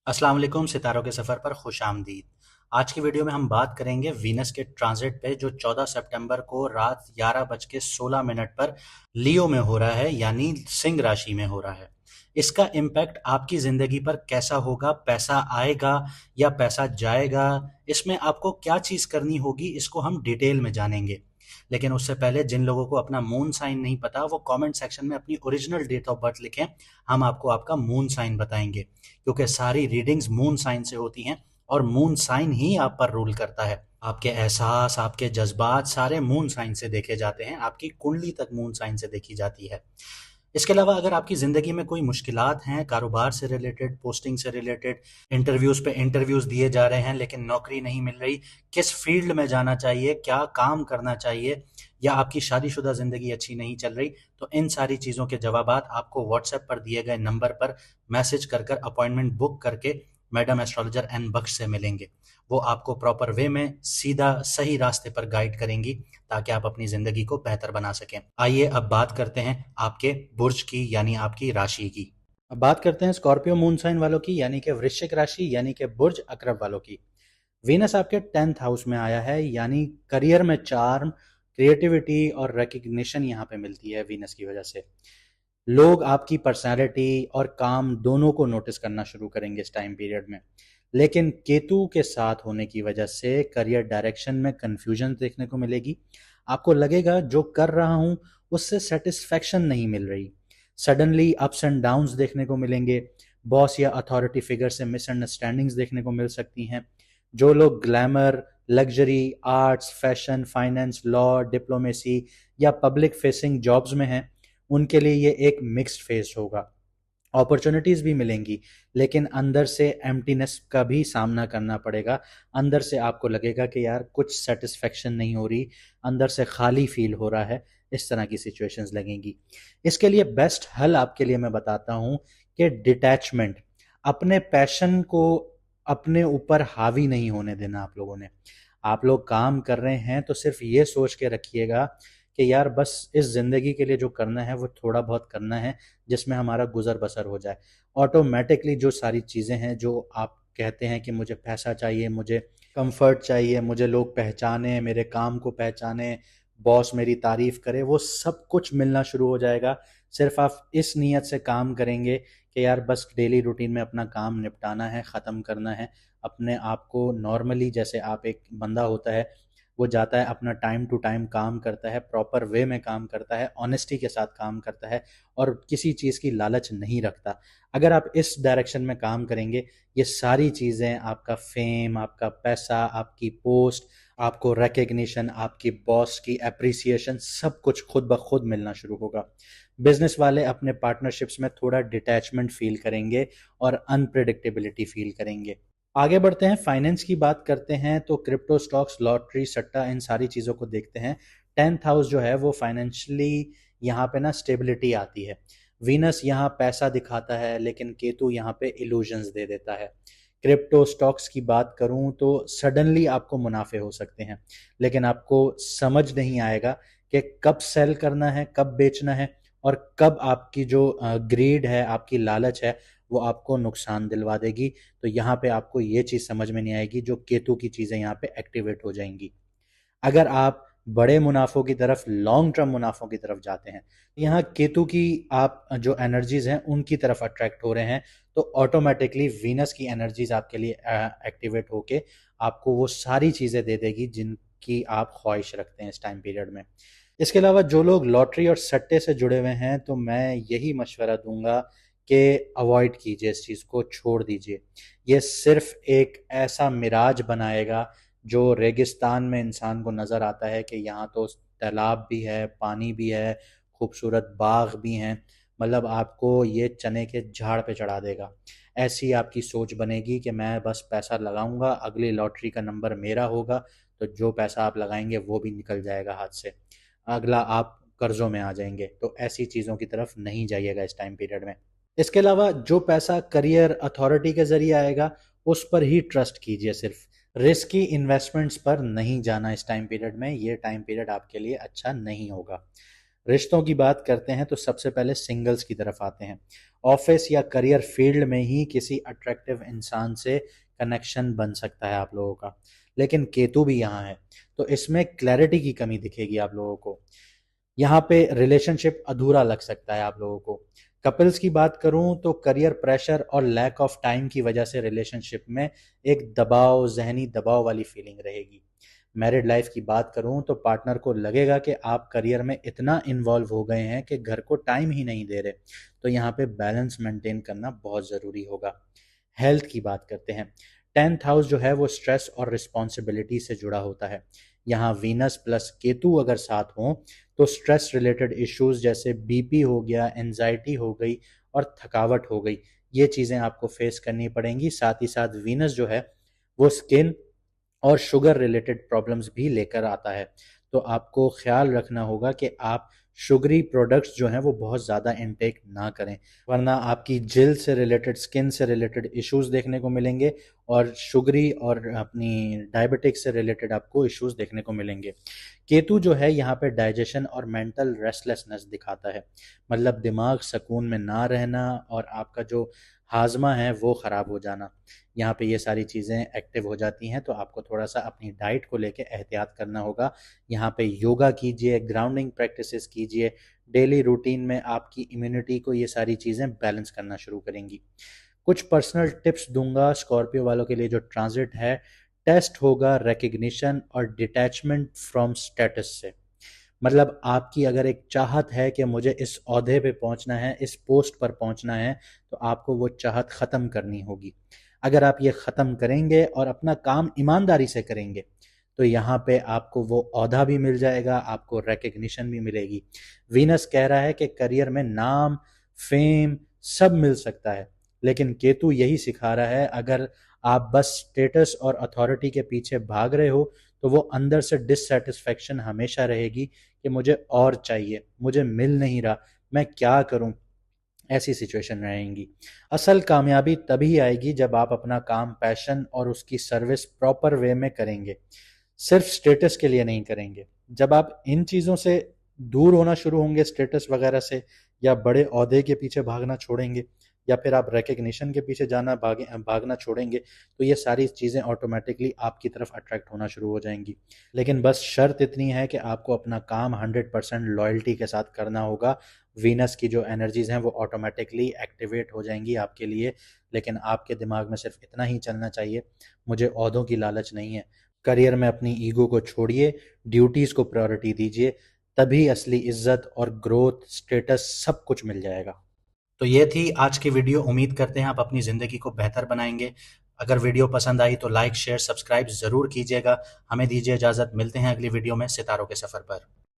अस्सलाम वालेकुम, सितारों के सफ़र पर खुश आमदीद। आज की वीडियो में हम बात करेंगे वीनस के ट्रांजिट पे जो 14 सितंबर को रात 11:16 पर लियो में हो रहा है, यानी सिंह राशि में हो रहा है। इसका इम्पैक्ट आपकी ज़िंदगी पर कैसा होगा, पैसा आएगा या पैसा जाएगा, इसमें आपको क्या चीज़ करनी होगी, इसको हम डिटेल में जानेंगे। लेकिन उससे पहले जिन लोगों को अपना मून साइन नहीं पता वो कमेंट सेक्शन में अपनी ओरिजिनल डेट ऑफ बर्थ लिखें, हम आपको आपका मून साइन बताएंगे, क्योंकि सारी रीडिंग्स मून साइन से होती हैं और मून साइन ही आप पर रूल करता है। आपके एहसास, आपके जज्बात सारे मून साइन से देखे जाते हैं, आपकी कुंडली तक मून साइन से देखी जाती है। इसके अलावा अगर आपकी ज़िंदगी में कोई मुश्किलात हैं, कारोबार से रिलेटेड, पोस्टिंग से रिलेटेड, इंटरव्यूज़ पे इंटरव्यूज़ दिए जा रहे हैं लेकिन नौकरी नहीं मिल रही, किस फील्ड में जाना चाहिए, क्या काम करना चाहिए, या आपकी शादीशुदा ज़िंदगी अच्छी नहीं चल रही, तो इन सारी चीज़ों के जवाबात आपको व्हाट्सएप पर दिए गए नंबर पर मैसेज कर कर अपॉइंटमेंट बुक करके मैडम एस्ट्रोलॉजर एन बख्श से मिलेंगे। वो आपको प्रॉपर वे में सीधा सही रास्ते पर गाइड करेंगी ताकि आप अपनी ज़िंदगी को बेहतर बना सकें। आइए अब बात करते हैं आपके बुर्ज की, यानी आपकी राशि की। अब बात करते हैं स्कॉर्पियो मून साइन वालों की, यानी कि वृश्चिक राशि, यानी कि बुर्ज अकरब वालों की। वीनस आपके 10th हाउस में आया है, यानी करियर में चार्म, क्रिएटिविटी और रिकग्निशन यहाँ पे मिलती है वीनस की वजह से। लोग आपकी पर्सनैलिटी और काम दोनों को नोटिस करना शुरू करेंगे इस टाइम पीरियड में। लेकिन केतु के साथ होने की वजह से करियर डायरेक्शन में कन्फ्यूजन देखने को मिलेगी। आपको लगेगा जो कर रहा हूँ उससे सेटिस्फैक्शन नहीं मिल रही। सडनली अप्स एंड डाउन्स देखने को मिलेंगे। बॉस या अथॉरिटी फिगर से मिसअंडरस्टैंडिंग्स देखने को मिल सकती हैं। जो लोग glamour, luxury, arts, fashion, finance, law, diplomacy या पब्लिक फेसिंग जॉब्स में हैं, उनके लिए ये एक मिक्स्ड फेज होगा। अपॉर्चुनिटीज भी मिलेंगी लेकिन अंदर से एम्प्टीनेस का भी सामना करना पड़ेगा। अंदर से आपको लगेगा कि यार कुछ सेटिस्फेक्शन नहीं हो रही, अंदर से खाली फील हो रहा है। इस तरह की सिचुएशंस लगेंगी। इसके लिए बेस्ट हल आपके लिए मैं बताता हूँ कि डिटैचमेंट, अपने पैशन को अपने ऊपर हावी नहीं होने देना। आप लोगों ने, आप लोग काम कर रहे हैं तो सिर्फ ये सोच के रखिएगा कि यार बस इस ज़िंदगी के लिए जो करना है वो थोड़ा बहुत करना है जिसमें हमारा गुजर बसर हो जाए। ऑटोमेटिकली जो सारी चीज़ें हैं जो आप कहते हैं कि मुझे पैसा चाहिए, मुझे कंफर्ट चाहिए, मुझे लोग पहचाने, मेरे काम को पहचाने, बॉस मेरी तारीफ करे, वो सब कुछ मिलना शुरू हो जाएगा। सिर्फ आप इस नीयत से काम करेंगे कि यार बस डेली रूटीन में अपना काम निपटाना है, ख़त्म करना है। अपने आप को नॉर्मली, जैसे आप एक बंदा होता है वो जाता है अपना टाइम टू टाइम काम करता है, प्रॉपर वे में काम करता है, ऑनेस्टी के साथ काम करता है और किसी चीज़ की लालच नहीं रखता। अगर आप इस डायरेक्शन में काम करेंगे, ये सारी चीज़ें, आपका फेम, आपका पैसा, आपकी पोस्ट, आपको रिकग्निशन, आपकी बॉस की एप्रिसिएशन, सब कुछ खुद ब खुद मिलना शुरू होगा। बिजनेस वाले अपने पार्टनरशिप्स में थोड़ा डिटैचमेंट फील करेंगे और अनप्रिडिक्टेबिलिटी फील करेंगे। आगे बढ़ते हैं, फाइनेंस की बात करते हैं तो क्रिप्टो, स्टॉक्स, लॉटरी, सट्टा, इन सारी चीज़ों को देखते हैं। 10th हाउस जो है वो फाइनेंशियली यहाँ पे ना स्टेबिलिटी आती है। वीनस यहाँ पैसा दिखाता है लेकिन केतु यहाँ पे इल्यूजन्स दे देता है। क्रिप्टो स्टॉक्स की बात करूँ तो सडनली आपको मुनाफे हो सकते हैं लेकिन आपको समझ नहीं आएगा कि कब सेल करना है, कब बेचना है और कब आपकी जो ग्रीड है, आपकी लालच है, वो आपको नुकसान दिलवा देगी। तो यहाँ पे आपको ये चीज़ समझ में नहीं आएगी, जो केतु की चीज़ें यहाँ पे एक्टिवेट हो जाएंगी। अगर आप बड़े मुनाफों की तरफ, लॉन्ग टर्म मुनाफों की तरफ जाते हैं, यहाँ केतु की आप जो एनर्जीज हैं उनकी तरफ अट्रैक्ट हो रहे हैं, तो ऑटोमेटिकली वीनस की एनर्जीज आपके लिए एक्टिवेट होके आपको वो सारी चीज़ें दे देगी जिनकी आप ख्वाहिश रखते हैं इस टाइम पीरियड में। इसके अलावा जो लोग लॉटरी और सट्टे से जुड़े हुए हैं तो मैं यही मशवरा दूंगा कि अवॉइड कीजिए, इस चीज़ को छोड़ दीजिए। ये सिर्फ एक ऐसा मिराज बनाएगा जो रेगिस्तान में इंसान को नज़र आता है कि यहाँ तो तालाब भी है, पानी भी है, खूबसूरत बाग भी हैं, मतलब आपको ये चने के झाड़ पे चढ़ा देगा। ऐसी आपकी सोच बनेगी कि मैं बस पैसा लगाऊंगा, अगली लॉटरी का नंबर मेरा होगा, तो जो पैसा आप लगाएंगे वो भी निकल जाएगा हाथ से, अगला आप कर्जों में आ जाएंगे। तो ऐसी चीज़ों की तरफ नहीं जाइएगा इस टाइम पीरियड में। इसके अलावा जो पैसा करियर अथॉरिटी के ज़रिए आएगा उस पर ही ट्रस्ट कीजिए, सिर्फ रिस्की इन्वेस्टमेंट्स पर नहीं जाना इस टाइम पीरियड में। ये टाइम पीरियड आपके लिए अच्छा नहीं होगा। रिश्तों की बात करते हैं तो सबसे पहले सिंगल्स की तरफ आते हैं। ऑफिस या करियर फील्ड में ही किसी अट्रैक्टिव इंसान से कनेक्शन बन सकता है आप लोगों का। लेकिन केतु भी यहाँ है, तो इसमें क्लैरिटी की कमी दिखेगी आप लोगों को। यहाँ पे रिलेशनशिप अधूरा लग सकता है आप लोगों को। कपल्स की बात करूं तो करियर प्रेशर और लैक ऑफ टाइम की वजह से रिलेशनशिप में एक दबाव, जहनी दबाव वाली फीलिंग रहेगी। मैरिड लाइफ की बात करूं तो पार्टनर को लगेगा कि आप करियर में इतना इन्वॉल्व हो गए हैं कि घर को टाइम ही नहीं दे रहे। तो यहाँ पे बैलेंस मेंटेन करना बहुत ज़रूरी होगा। हेल्थ की बात करते हैं। 10th हाउस जो है वो स्ट्रेस और रिस्पॉन्सिबिलिटी से जुड़ा होता है। यहाँ वीनस प्लस केतु अगर साथ हों तो स्ट्रेस रिलेटेड इश्यूज जैसे बीपी हो गया, एंजाइटी हो गई और थकावट हो गई, ये चीज़ें आपको फेस करनी पड़ेंगी। साथ ही साथ वीनस जो है वो स्किन और शुगर रिलेटेड प्रॉब्लम्स भी लेकर आता है। तो आपको ख्याल रखना होगा कि आप शुगरी प्रोडक्ट्स जो हैं वो बहुत ज़्यादा इनटेक ना करें, वरना आपकी जिल्द से रिलेटेड, स्किन से रिलेटेड इश्यूज देखने को मिलेंगे और शुगरी और अपनी डायबिटिक्स से रिलेटेड आपको इश्यूज देखने को मिलेंगे। केतु जो है यहाँ पे डाइजेशन और मेंटल रेस्टलेसनेस दिखाता है, मतलब दिमाग सुकून में ना रहना और आपका जो हाजमा है वो ख़राब हो जाना। यहाँ पे ये सारी चीज़ें एक्टिव हो जाती हैं, तो आपको थोड़ा सा अपनी डाइट को लेके एहतियात करना होगा। यहाँ पे योगा कीजिए, ग्राउंडिंग प्रैक्टिसेस कीजिए, डेली रूटीन में आपकी इम्यूनिटी को ये सारी चीज़ें बैलेंस करना शुरू करेंगी। कुछ पर्सनल टिप्स दूंगा स्कॉर्पियो वालों के लिए। जो ट्रांजिट है टेस्ट होगा रिकग्निशन और डिटैचमेंट फ्रॉम स्टेटस से। मतलब आपकी अगर एक चाहत है कि मुझे इस ओहदे पे पहुंचना है, इस पोस्ट पर पहुंचना है, तो आपको वो चाहत ख़त्म करनी होगी। अगर आप ये ख़त्म करेंगे और अपना काम ईमानदारी से करेंगे तो यहाँ पे आपको वो ओहदा भी मिल जाएगा, आपको रिकग्निशन भी मिलेगी। वीनस कह रहा है कि करियर में नाम, फेम सब मिल सकता है, लेकिन केतु यही सिखा रहा है अगर आप बस स्टेटस और अथॉरिटी के पीछे भाग रहे हो तो वो अंदर से डिससेटिस्फैक्शन हमेशा रहेगी कि मुझे और चाहिए, मुझे मिल नहीं रहा, मैं क्या करूं, ऐसी सिचुएशन रहेंगी। असल कामयाबी तभी आएगी जब आप अपना काम पैशन और उसकी सर्विस प्रॉपर वे में करेंगे, सिर्फ स्टेटस के लिए नहीं करेंगे। जब आप इन चीज़ों से दूर होना शुरू होंगे, स्टेटस वगैरह से, या बड़े ओहदे के पीछे भागना छोड़ेंगे, या फिर आप रिकग्निशन के पीछे भागना छोड़ेंगे, तो ये सारी चीज़ें ऑटोमेटिकली आपकी तरफ अट्रैक्ट होना शुरू हो जाएंगी। लेकिन बस शर्त इतनी है कि आपको अपना काम 100% लॉयल्टी के साथ करना होगा। वीनस की जो एनर्जीज हैं वो ऑटोमेटिकली एक्टिवेट हो जाएंगी आपके लिए। लेकिन आपके दिमाग में सिर्फ इतना ही चलना चाहिए, मुझे ओहदों की लालच नहीं है। करियर में अपनी ईगो को छोड़िए, ड्यूटीज़ को प्रायोरिटी दीजिए, तभी असली इज्जत और ग्रोथ, स्टेटस सब कुछ मिल जाएगा। तो ये थी आज की वीडियो। उम्मीद करते हैं आप अपनी ज़िंदगी को बेहतर बनाएंगे। अगर वीडियो पसंद आई तो लाइक, शेयर, सब्सक्राइब ज़रूर कीजिएगा। हमें दीजिए इजाज़त, मिलते हैं अगली वीडियो में सितारों के सफ़र पर।